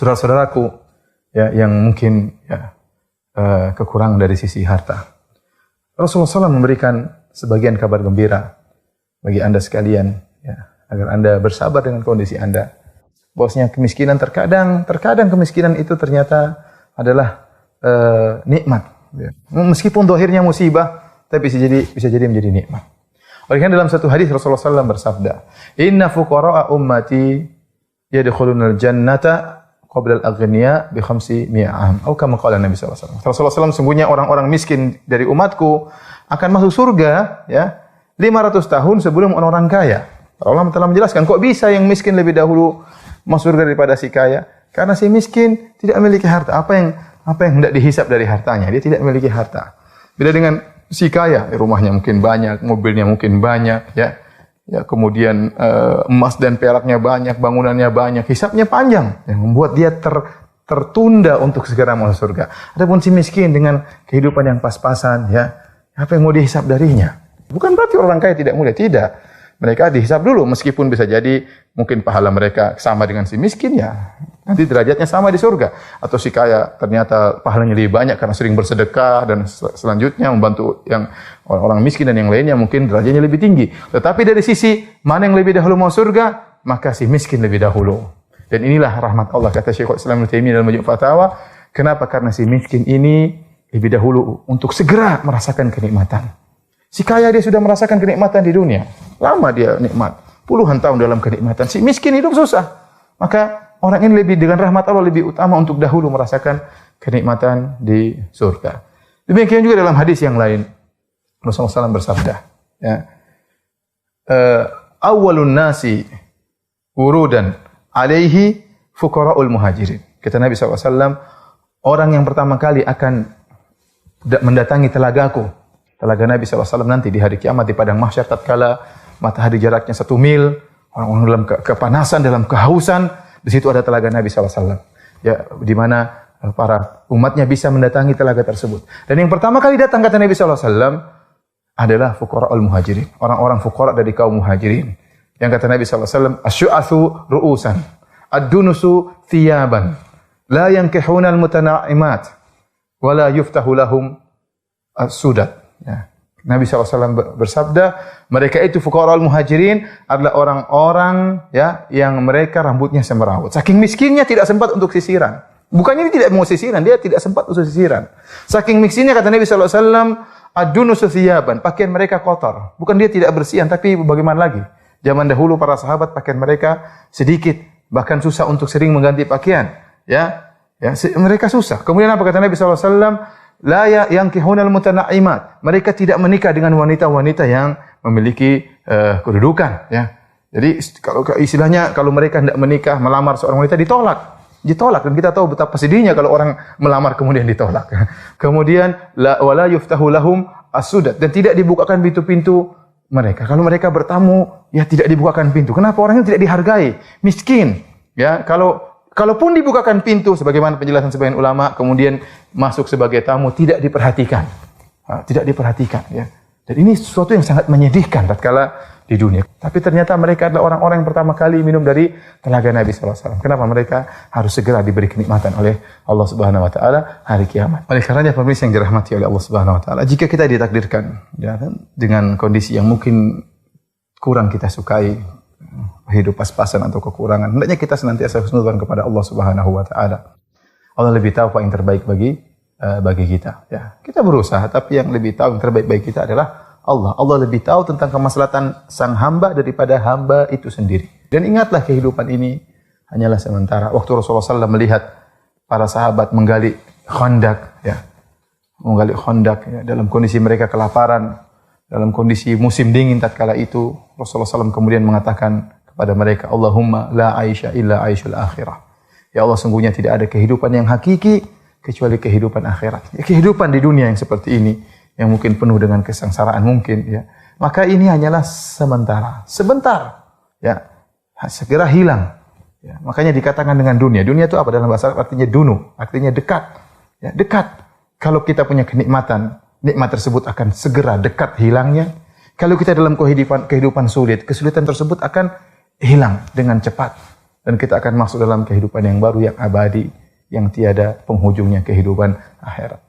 saudara-saudaraku ya yang mungkin ya kekurangan dari sisi harta. Rasulullah SAW memberikan sebagian kabar gembira bagi Anda sekalian ya, agar Anda bersabar dengan kondisi Anda. Bahwasanya kemiskinan terkadang kemiskinan itu ternyata adalah nikmat ya. Meskipun zahirnya musibah, tapi bisa jadi menjadi nikmat. Oleh karena dalam satu hadis Rasulullah SAW bersabda, "Inna fuqara'a ummati yadkhulunal jannata qabla al-aghniya bi 500 am." Atau kama qala Nabi sallallahu alaihi wasallam. Rasulullah SAW sungguhnya orang-orang miskin dari umatku akan masuk surga ya 500 tahun sebelum orang-orang kaya. Allah telah menjelaskan kok bisa yang miskin lebih dahulu masuk surga daripada si kaya? Karena si miskin tidak memiliki harta. Apa yang hendak dihisap dari hartanya? Dia tidak memiliki harta. Beda dengan si kaya, rumahnya mungkin banyak, mobilnya mungkin banyak ya. Ya, kemudian emas dan peraknya banyak, bangunannya banyak, hisapnya panjang yang membuat dia tertunda untuk segera masuk surga. Adapun si miskin dengan kehidupan yang pas-pasan ya, apa yang mau dihisap darinya? Bukan berarti orang kaya tidak mulia, tidak. Mereka dihisap dulu meskipun bisa jadi mungkin pahala mereka sama dengan si miskin ya. Nanti derajatnya sama di surga. Atau si kaya ternyata pahalanya lebih banyak karena sering bersedekah dan selanjutnya membantu yang orang miskin dan yang lainnya mungkin derajatnya lebih tinggi. Tetapi dari sisi mana yang lebih dahulu mau surga, maka si miskin lebih dahulu. Dan inilah rahmat Allah kata Syekhul Islam Ibnu Taimiyah dalam Majmu' Fatawa. Kenapa? Karena si miskin ini lebih dahulu untuk segera merasakan kenikmatan. Si kaya dia sudah merasakan kenikmatan di dunia. Lama dia nikmat. Puluhan tahun dalam kenikmatan. Si miskin hidup susah. Maka orang ini lebih dengan rahmat Allah lebih utama untuk dahulu merasakan kenikmatan di surga. Demikian juga dalam hadis yang lain. Rasulullah SAW bersabda. Ya, awwalun nasi wurudan alaihi fuqara'ul muhajirin. Kata Nabi SAW, orang yang pertama kali akan mendatangi telagaku. Telaga Nabi SAW nanti di hari kiamat di padang mahsyar tatkala matahari jaraknya 1 mil, orang-orang dalam kepanasan, dalam kehausan, di situ ada telaga Nabi SAW. Ya, di mana para umatnya bisa mendatangi telaga tersebut. Dan yang pertama kali datang kata Nabi SAW adalah fuqara'ul muhajirin, orang-orang fuqara dari kaum muhajirin. Yang kata Nabi SAW, asy'atsu ru'usan, ad-dunusu thiyaban, la yankihuna al-mutanaimat, wa la yuftahu lahum as-sudat. Ya. Nabi SAW bersabda, mereka itu fuqara'ul muhajirin adalah orang-orang ya yang mereka rambutnya semrawut. Saking miskinnya tidak sempat untuk sisiran. Bukannya dia tidak mau sisiran, dia tidak sempat untuk sisiran. Saking miskinnya kata Nabi SAW, ad-dunusu thiyaban, pakaian mereka kotor. Bukan dia tidak bersihan, tapi bagaimana lagi? Zaman dahulu para sahabat pakaian mereka sedikit, bahkan susah untuk sering mengganti pakaian. Ya, mereka susah. Kemudian apa kata Nabi SAW? La yankihunal mutanaimat. Mereka tidak menikah dengan wanita-wanita yang memiliki kedudukan. Ya. Jadi kalau istilahnya kalau mereka tidak menikah, melamar seorang wanita ditolak. Dan kita tahu betapa sedihnya kalau orang melamar kemudian ditolak. Kemudian wala yuftahu lahum as-sudat, dan tidak dibukakan pintu-pintu mereka. Kalau mereka bertamu, ya tidak dibukakan pintu. Kenapa? Orangnya tidak dihargai, miskin. Ya, kalaupun dibukakan pintu, sebagaimana penjelasan sebagian ulama, kemudian masuk sebagai tamu, tidak diperhatikan. Tidak diperhatikan. Ya. Dan ini sesuatu yang sangat menyedihkan tatkala di dunia. Tapi ternyata mereka adalah orang-orang yang pertama kali minum dari telaga Nabi SAW. Kenapa? Mereka harus segera diberi kenikmatan oleh Allah Subhanahu Wa Taala hari kiamat. Oleh karenanya pemirsa yang dirahmati oleh Allah Subhanahu Wa Taala, jika kita ditakdirkan ya, dengan kondisi yang mungkin kurang kita sukai, hidup pas-pasan atau kekurangan, hendaknya kita senantiasa husnudzon kepada Allah Subhanahu Wa Taala. Allah lebih tahu apa yang terbaik bagi kita. Ya, kita berusaha, tapi yang lebih tahu yang terbaik bagi kita adalah Allah. Allah lebih tahu tentang kemaslahatan sang hamba daripada hamba itu sendiri. Dan ingatlah kehidupan ini hanyalah sementara. Waktu Rasulullah SAW melihat para sahabat menggali khandak, ya, dalam kondisi mereka kelaparan, dalam kondisi musim dingin tatkala itu, Rasulullah SAW kemudian mengatakan kepada mereka, Allahumma la aisha illa aishul akhirah. Ya Allah, sungguhnya tidak ada kehidupan yang hakiki kecuali kehidupan akhirat. Ya, kehidupan di dunia yang seperti ini, yang mungkin penuh dengan kesengsaraan mungkin, ya, maka ini hanyalah sebentar, ya, segera hilang. Ya, makanya dikatakan dengan dunia. Dunia itu apa dalam bahasa Arab? Artinya dunu, artinya dekat. Ya, dekat. Kalau kita punya kenikmatan, nikmat tersebut akan segera dekat hilangnya. Kalau kita dalam kehidupan sulit, kesulitan tersebut akan hilang dengan cepat. dan kita akan masuk dalam kehidupan yang baru, yang abadi, yang tiada penghujungnya, kehidupan akhirat.